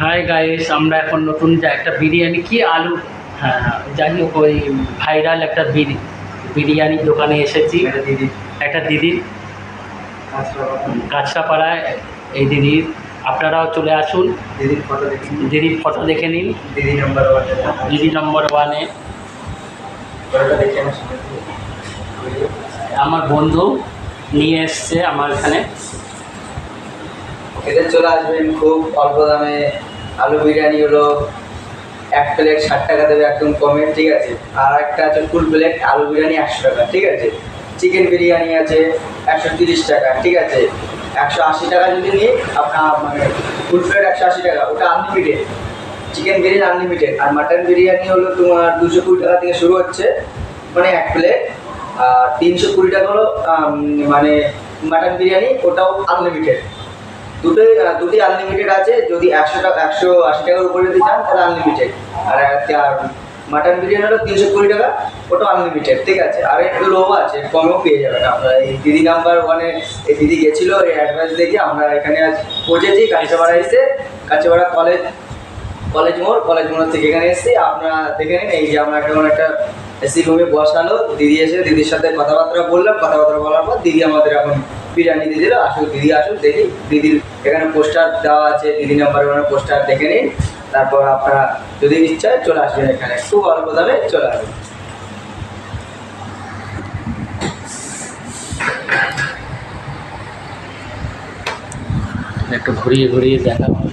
Hi guys, আমরা এখন নতুন যে একটা বিরিয়ানি কি আলু, হ্যাঁ হ্যাঁ, যাই হোক ওই ভাইরাল একটা বিরিয়ানির দোকানে এসেছি। একটা দিদির কাঁচরাপাড়ায়, এই দিদির আপনারাও চলে আসুন। দিদির ফটো দেখে নিন। দিদি নম্বর ওয়ানে আমার বন্ধু নিয়ে এসছে আমার এখানে। এদের চলে আসবেন, খুব অল্প দামে আলু বিরিয়ানি হলো এক প্লেট 60 টাকা দেবে, একদম কমে, ঠিক আছে। আর একটা আছে ফুল প্লেট আলু বিরিয়ানি 100 টাকা, ঠিক আছে। চিকেন বিরিয়ানি আছে 130 টাকা, ঠিক আছে। 180 টাকা যদি নিয়ে আপনার মানে ফুল প্লেট 180 টাকা, ওটা আনলিমিটেড। Chicken biryani unlimited. আর মাটন বিরিয়ানি হলো তোমার 220 টাকা থেকে শুরু হচ্ছে, মানে এক প্লেট। আর 320 টাকা হলো মানে মাটন বিরিয়ানি, ওটাও আনলিমিটেড। দুটি আনলিমিটেড আছে। যদি 180 টাকার উপরে যদি চান তাহলে আনলিমিটেড। আর মাটন বিরিয়ানি হলো 320 টাকা, ওটা আনলিমিটেড, ঠিক আছে। আর একটু লো আছে, কমেও পেয়ে যাবেন আপনারা। এই দিদি নাম্বার ওয়ানে এই দিদি গেছিলো, এই অ্যাডভান্স দেখে আমরা এখানে আজ পৌঁছেছি। কাঁচরাপাড়া এসে, কাঁচরাপাড়া কলেজ মোড় থেকে এখানে এসেছি। আপনারা দেখে নিন, এই যে আমরা একটা এসি রুমে বসালো। দিদি এসে দিদির সাথে কথাবার্তা বলার পর দিদি আমাদের এখন বিরিয়ানি দিয়ে দিল। আসুন দিদি, আসুন দেখি। দিদির এখানে পোস্টার দেওয়া আছে, দিদি নাম্বার ওয়ানের পোস্টার দেখে নিন। তারপর আপনারা যদি ইচ্ছায় চলে আসবেন এখানে, খুব অল্প দামে চলে আসবেন। একটু ঘুরিয়ে ঘুরিয়ে দেখা ভালো।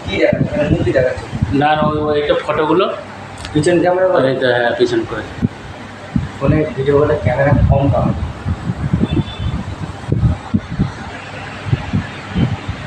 কী দেখাচ্ছে? মূর্তি দেখাচ্ছে না না, ওই একটা ফটোগুলো পিছন ক্যামেরা, হ্যাঁ পিছন করে। ফোনে ভিডিও করলে ক্যামেরা কম পাবে।